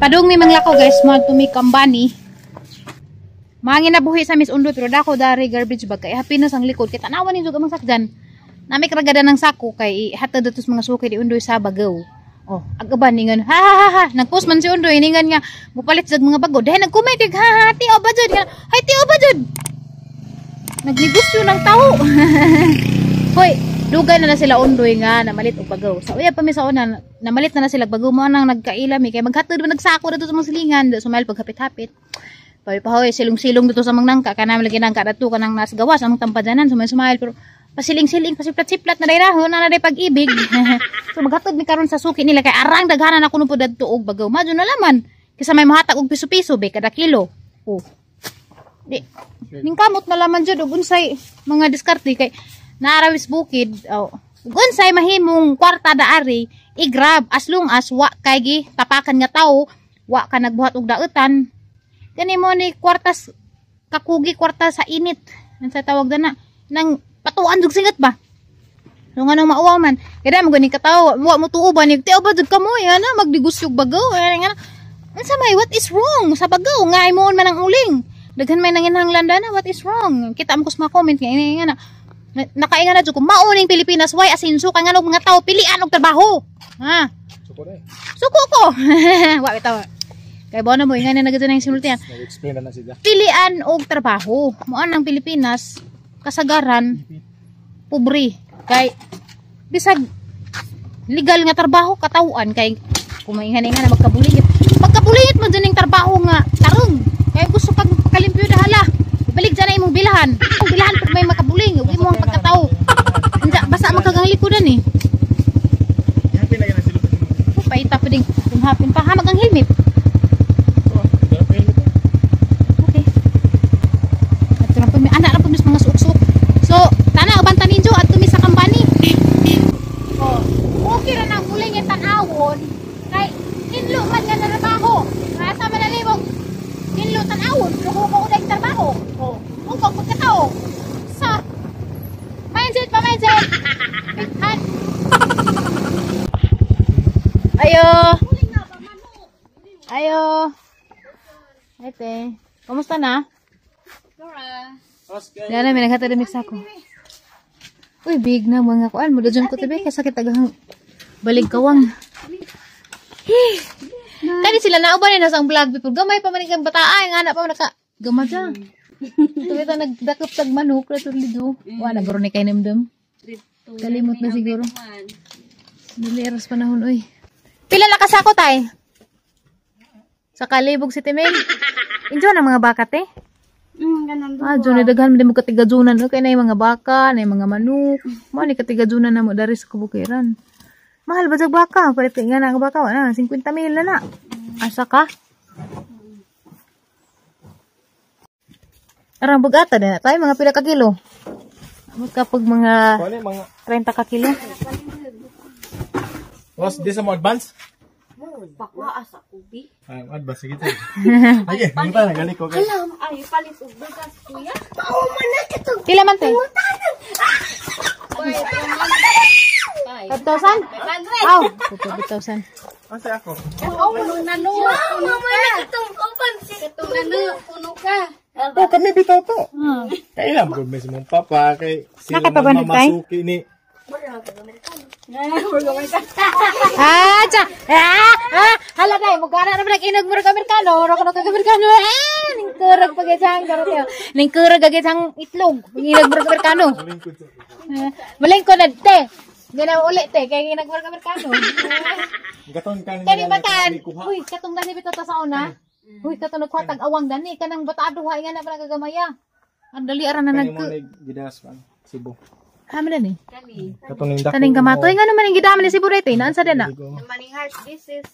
Padung mi manglakaw guys, mga tumikambani. Mangin na buhi sa Miss Undoy pero dako dari garbage bag kay happy na sang likod kay tanawan ni jud amang sakdan. Nami kragada ng sako kay hatad datos mga suki di Undoy sa Bagaw. Oh, agaban ningan. Ha ha ha. Nagpost man si Undoy ningan nga mupalit sad mga bago. Dahil nag-comment ha, ti o ba jud? Hay ti o ba jud? Nagnegosyo ng tao. Hoy, dugay na sila Undoy nga namalit og Bagaw. Sa uya pa mi sa una namalit na sila Bagaw mo nang nagkaila mi kay maghatod man nagsako dato sa mga silingan, sumail paghapit-hapit. Pawi silong-silong dito sa mga nangka kanang lagi nangka dato kanang nas gawas among tampadanan sumail pero pasiling-siling pasiplat-siplat na dayrahon na day pag-ibig. So maghatod mi karon sa suki nila kay arang daghanan ako nupo dadto og Bagaw. Madyo na laman kisa may mahatag og piso-piso be kada kilo. Oh. Di ning kamot na laman jud og unsay mga diskarte kay naarawis bukid. Oh. Ug unsay mahimong kwarta daari i-grab as long as wa kay gi tapakan nga tawo, wa ka nagbuhat og daotan. Kani mo ni kwartas kakugi kwarta sa init. Ang sa tawag na nang patuan jud singat ba. So nga nang mauwaw man. Kada mo gani katawo, wa mo tuo ba ni ti ba jud kamo ana magdigusog Bagaw. Nga unsa may what is wrong sa Bagaw nga imoon man ang uling. Daghan may nanginhanglan na what is wrong. Kita mo kus ma-comment nga ini nga nakaingan na jud ko mauning Pilipinas why asinso kay nganong mga tawo pilian og trabaho. Ha? Suko dai. Suko ko. Wa bitaw. Kaya ba na mo, nga na nagada na yung sinultihan. Nag-explain na sila. Pilian o trabaho. Moan ng Pilipinas, kasagaran, pobre. Kay, bisag, legal nga trabaho, katauan. Kay, kumaingan nga na magkabuligit. Magkabuligit mo dyan yung trabaho nga, tarong. Kaya gusto pag kalimpyo na hala. Balik dyan na imong bilahan. Ang bilahan pag may makabuling, huwag mo ang pagkatao. Basta magkaganglikudan eh. Hapin na yan ang silupin mo. Paita pa din. Hapin pa, hamag ang helmet. So, tana uban taninjo at tumi sa kambani. Oh, okay ra nang uling yung tanawon kay kinlo man nga trabaho. Asa man nalibog kinlo tanawon, pero ko uday trabaho. Oh, kung ko pagkatao. Sa mindset pa mindset. Bighan. Ayo. Ayo. Ete, kumusta na? Dora. Yan na, may naghatadamik sa ako. Uy, big na mga kuan. Mudadyan ko tabi, kaya sakit agang balig kawang. Kani sila nauban na sa vlog before. Gamay pa manikang bataan. Nga na pa manaka. Gamay dyan. Ito ito, nagdakop sa manok. Ito lido. Wala, nagkaroon ni kayo namdam. Kalimot na siguro. Dali, aras panahon, uy. Pila na kasako tay? Sa kalibog si Timel. Enjoy na mga bakat eh. Dyan daghan mo katigadunan kay na yung mga baka, na yung mga manok. Mo ni katigadunan na mo dari sa kubukiran. Mahal ba jag baka? Palit nga na ang baka na 50 mil na. Asa ka? Arang bugata na tayo mga pila ka kilo. Kapag mga 30 ka kilo. Was this mo advance? Pakwa asa ubi. Advance kita. Ay, kita na gali ko. Alam, ay palit og bigas kuya. Pila man te? 5,000? Aw, 5,000. Asa ako? Puno na no. Puno ka. Katong puno ka. Oh, kami bitaw to. Kailan ko mismo papa kay sila mamasuki ni. Cha. Hala dai mo gara na inog mo ka Amerikano, ro ka Amerikano. Ning kurag pagisang garo kayo. Ning kurag pagisang itlog, inog mo ka Amerikano. Maling ko na te. Gina uli te kay inog mo ka Amerikano. Gaton kan. Kani batan. Uy, katong dani bitaw ta sa una. Uy, katong nagkwatag awang dani kanang batado ha nga na pala kagamaya. Ang dali ara na gidas man Cebu. Amin ni. Kaning kamatoy nga naman ang gidaman ni Cebu rete, naan sa din na? Maning heart disease.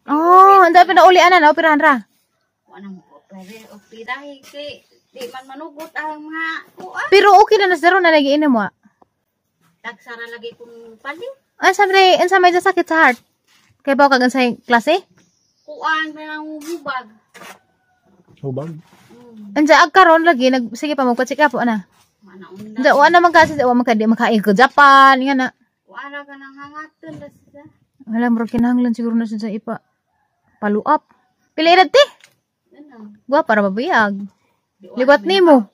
Oh, anda pa na uli ana na operahan ra. Wala mo operahi kay di man manugot ang mga kuan. Pero okay na zero na lagi ina mo. Tagsara lagi kung paling. Ansa may sakit sa heart? Kay ba kagan sa klase? Kuan nang hubag. Hubag. Anja agkaron lagi sige pa mo check up ana. Anja wa na man kasi wa man kadi makain ko Japan nga na. Wala ka nang hangaton da sila. Wala mo kinahanglan siguro na sa ipa. Follow up. Pila edad ti? Ano? Gwa para mabuyag. Liwat nimo.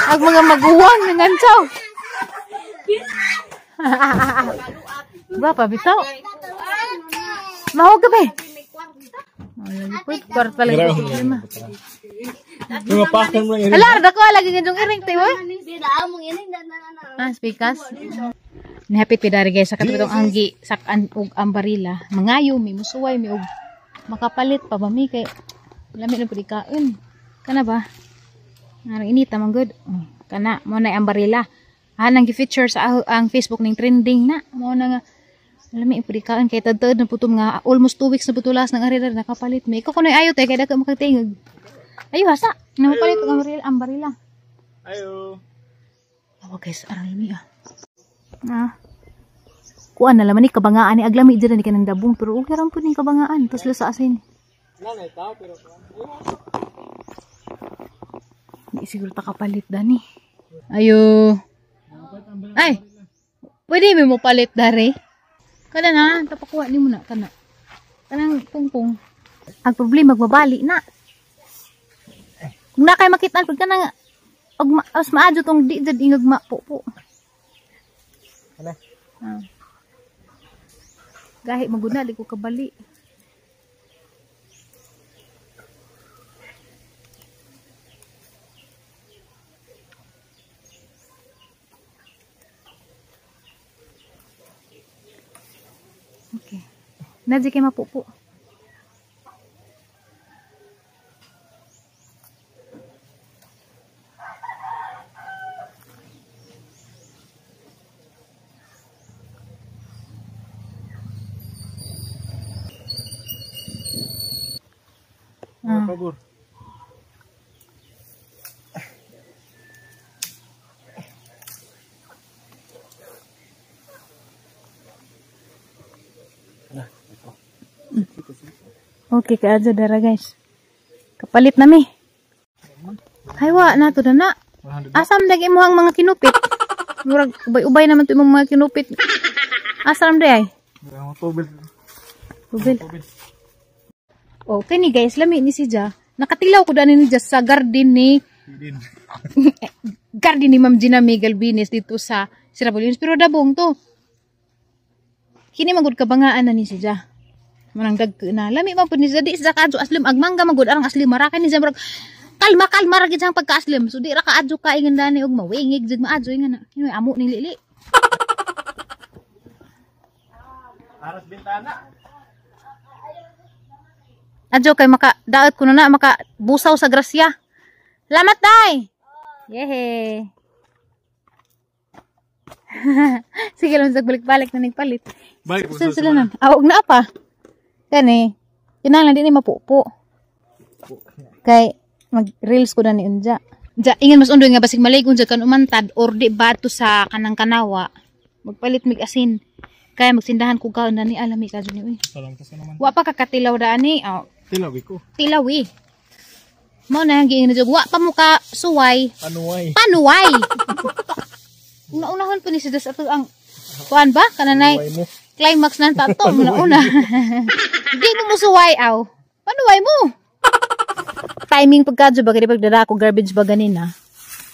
Ang mga maguwang ng ansaw. Gwa pa bitaw. Mahog ka ba? Kwarta lagi ko lima. Mga pakan mo lang. Hala, dako lagi ngajong iring tayo. Hindi na among ining na. Speakers. Nihapit pidari guys sa katutong anggi sakan og ambarila. Mangayo mi musuway mi og makapalit pa ba mi kay lami na pud kaon. Kana ba? Narang inita man good. Kana mo na ambarila. Hanang gi-feature sa ang Facebook ning trending na. Mo na nga lami pud kaon kay tad na putom nga almost 2 weeks na putulas nang arira nakapalit mi. Ikaw kunoy ayo tay kay dako makatingog. Ayo hasa. Namapalit og ambarila. Ayo. Oh guys, aray mi ah. Kuan na laman ni kabangaan ni aglami dyan ni kanang dabong pero okay ram po ni kabangaan tapos sa asin. Nanay tao pero Hindi siguro takapalit dani. Ayo. Ay. Pwede mo palit dari. Kada na tapakuha ni mo na kana. Kanang pungpong. Ang problema magbabali na. Kung na kay makita pag kanang mas maadyo tong di jud ingag mapo. Hala. Gahi maguna di ko kabali. Okay. Nadji kay mapupo. Pabor. Okay, kaadyo dara guys. Kapalit na mi. Haywa na to na. Asam lagi mo ang mga kinupit. Murag ubay-ubay naman to imong mga kinupit. Asam day ay. Tubig. Tubig. Okay ni guys, lami ni si Ja. Nakatilaw ko dani ni Ja sa garden ni garden ni Ma'am Gina Miguel Bines dito sa Sirabulinos. Pero dabong to. Kini magud kabangaan na ni si Ja. Manang dag na lami man pud ni sa di sa kaadyo aslim agmangga magud arang aslim marakan ni sa murag kalma ra gid sang pagka-aslim so di ra kaadyo ka ingon dani og mawingig jud maadyo ingon hinoy amo ning lili. Aras bintana. Adyo kay maka daot ko na maka busaw sa grasya. Salamat day. Yehe. Sige lang balik-balik na nagpalit. Balik Saan sila na? Awag na pa. Kani, kinahanglan din ni mapupo. Kay mag-reels ko na ni unja. Ja, ingon mas undoy nga basig malig unja kan umantad or di bato sa kanang kanawa. Magpalit mig asin. Kaya magsindahan ko kaon na ni alami ka jud ni uy. Salam ka sa naman. Wa pa kakatilaw daan ni. Oh, Tilawi ko. tilawi. Mao na giingin jud wa pa mo ka suway. Panuway. Panuway. Una-unahon po ni si Das ato ang kuan ba kananay Panuway mo. climax nan pa to una. Di mo musuway aw. Panuway mo. Timing pagkadyo ba kaya pagdara ko garbage ba ganina.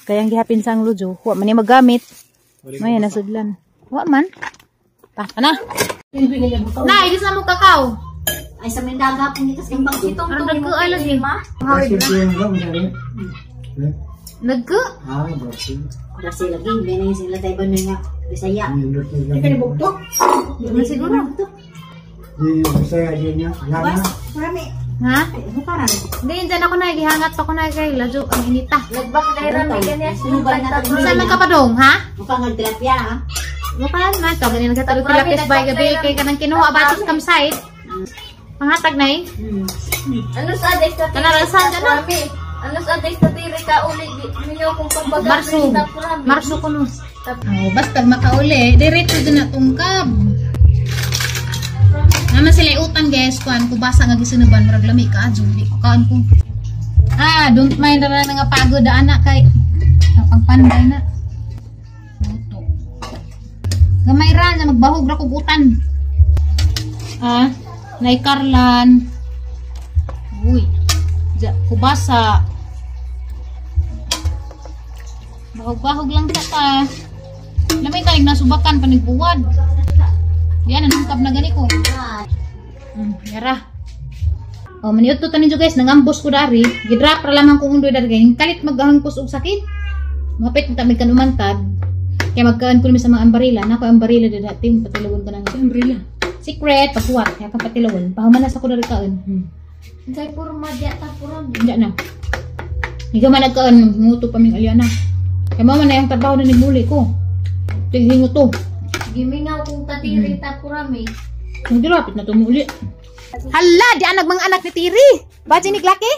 Kaya ang gihapin sang lujo, wa man ni magamit. May nasudlan. Wa man. Ta na. Nay, gis na mo kakao. Ay sa mendaga po ni kasi bang itong Parang nagko-alag eh. Nagko? Kasi lagi hindi sila tayo ba nga Bisaya. Di man siguro. Marami. Ha? Bukaran. Hindi, dyan ako na. Gihangat pa ko na kay Lajo. Ang inita. Nagbak na rin may ganyan. Sinuban na ito. Saan man ka pa dong, ha? Mukhang nagtilapia ha. Bukan man. Ito, ganyan nagkatulog tilapis by gabi. Kay kanang kinuha batos campsite. Panghatag na eh. Ano sa aday sa Kanarasan ka na. Ano sa aday sa tiri ka uli. Minyo kung pagbaga. Marso ko no. Oh, basta makauli. Diretso din na tungkab. Naman sila utang guys. Kuhan ko basa nga gisinuban. Marag lami ka. Di ko kaan ko. Don't mind na nga pagod da anak kay. Pagpanday na. Gamay ra na magbahog ra kugutan. Nay Karlan. Uy. Kubasa. Bahog-bahog lang sa ka. Lamay ka, nasubakan, panigbuwad. Yan, nanungkap na gani ko. Yara. O, maniot to tanin guys, nangambos ko dari. Gidrap ra lamang kong undoy dari. Kalit maghangkos og sakit. Mapit na tamig kanumantad. Kaya magkaan ko naman sa mga ambarila. Nako ambarila na dati, patilawan ka ng ambarila. Secret, pagkuwat. Kaya kang patilawan. Pahamanas ako dari kaan. Kay puro madya ta puro. Hindi na. Higa man nagkaan, nguto pa ming Aliana. Kaya mama na yung trabaho na nagmuli ko. Tingin mo to. Gimingaw kung tatiri ta purami. Hindi lapit na tumuli. Hala, di anak mga anak ni Tiri. Baji ni Glaki?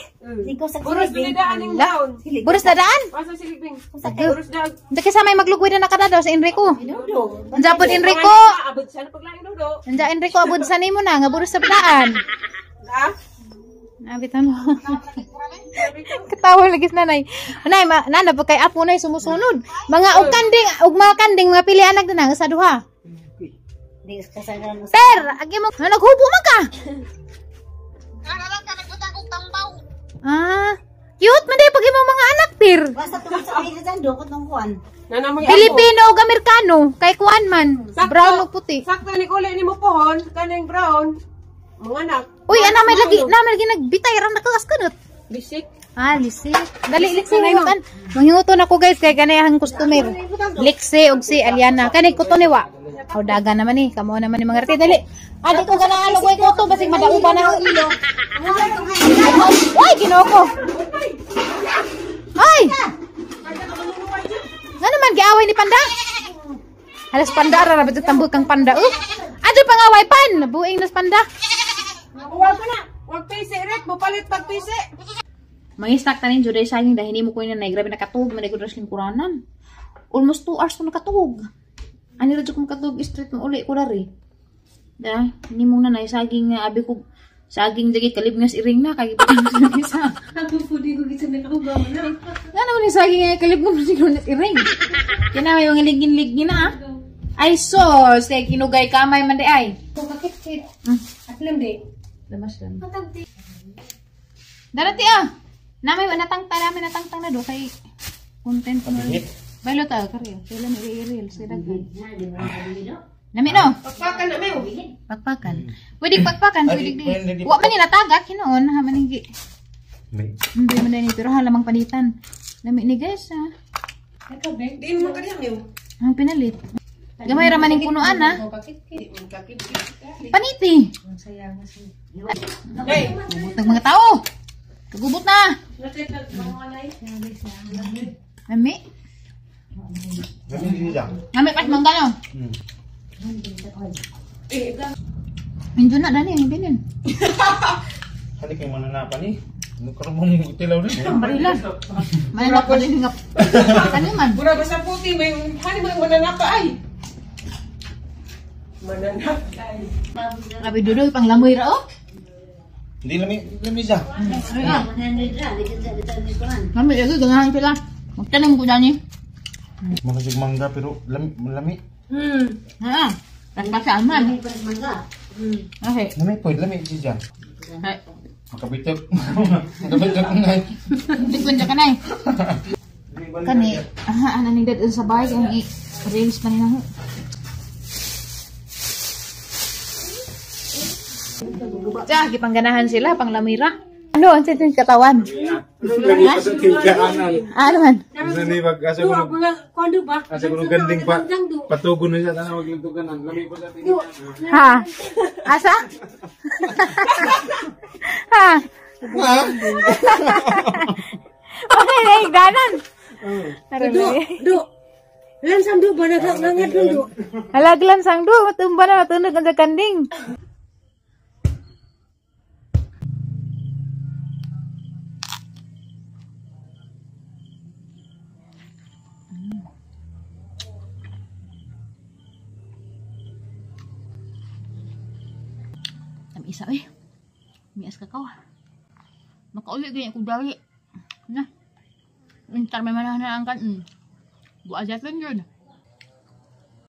Ikaw sa Buros dinidaan ng daon. Buros na daan? Masa silibing. Buros daon. Hindi kasi may maglugoy na nakadadaw sa Enrico. Dodo. Anjapon Enrico. Abot siya na paglaing dodo. Anja Enrico, abod sa nimo na. Nga buros sa daan. Ha? Nabitan mo. Katawa lagi sa nanay. Nanay, nana pa kay apo na sumusunod. Mga mga kanding, mga pilianag na nga sa duha. Di kasagaran mo. Per, agi mo, naghubo man ka. Cute man day pag mo mga anak, Per. Basta tungkol sa pili dyan, dokot ng kuwan. Nanamay Pilipino o Amerikano, kay kuan man. Brown o puti. Sakto ni kulay ni mo pohon, kaning brown. Mga anak. Uy, may lagi nagbitay ra nakakas kanot. Bisik. Liksi. Dali liksi mo kan. Manginguton ako guys kay kanayang customer. Liksi og si Aliana. Kani ko to ni wa. Aw daga naman ni, kamo naman ni mga reti dali. Adi ko ganaalo ko to basig madauban na ang ilo. Ay, ginoko. Ay. Nga naman giaway ni Panda. Halas Panda ra betul tambok kang Panda. Adi pangaway pan, buing nas Panda. Huwag ka na. Huwag pisi, Rick. Mapalit pag pisi. Mga snack tanin juday sayang dahil hindi mo ko yun na grabe nakatug, manay ko wrestling kuranan. Almost 2 hours ko nakatug. Ani radyo kong katug street mo uli ko dari. Da, hindi mo na saging abi ko saging dagi kalib nga iring na kay gipang sa isa. Ako po di ko gitsa nakahugaw na. Nga naman ni saging nga kalib nga siguro na iring. Kaya may mga ligin-ligin na ay sos, kaya kinugay kamay man di ay. Kakit-kit. Atlam di. Lamas lang. Matagdi. Darati Namay namin natangtang na do kay content mo. Bailo ta kare. Sila ni i-reel sila kan. Nami no. Pagpakan na mew. Pakpakan. Pwede pakpakan, pwede di. Wa man nila tagak hinoon ha manigi. Hindi man ni pero halamang panitan. Nami ni guys ha. Ikaw be, diin mo kaniya mew. Ang pinalit. Gamay ra maning punuan ha. Paniti. Hey. Butang mga tao. Kagubot na. Nami. Nami pas manggano. Minjo na dani ang binin. Hali kayo mananapan eh. Nagkaroon mong tilaw rin. Barilan. Mananap pa din ngap. Kaniman. Pura ba sa puti, may hani mo yung mananapa ay. Mananap ay. Abi dudoy pang lamoy ra Hindi lami siya. Nami lagi ganahan sila. Magtanong ko dani. Makasig mangga pero lami. Ha. Paspasan man. Okay. Lami po, lami siya. Hay. Makabitok. Makabitok nga. Hindi ko na kanay. Kani, ana ning dad sa bahay ang i-reels pa nila. Tiyan, gipangganahan sila pang lamira. Ano ang sentin katawan? Ano man? Hindi asa ko Kuando ba? asa ko ganding pa patugon na siya tanang maglutugan ang lami ko sa tingin. Ha? Asa? Ha? Okay, naigdanan. Do. Lansang do ba naglangat do? Halaglan sang do, matumba na matunog ang kanding. Isa mias kakao. Makauli ganyan ko dali. Na. Intar may manahan na ang kan. Buat ajatin yun.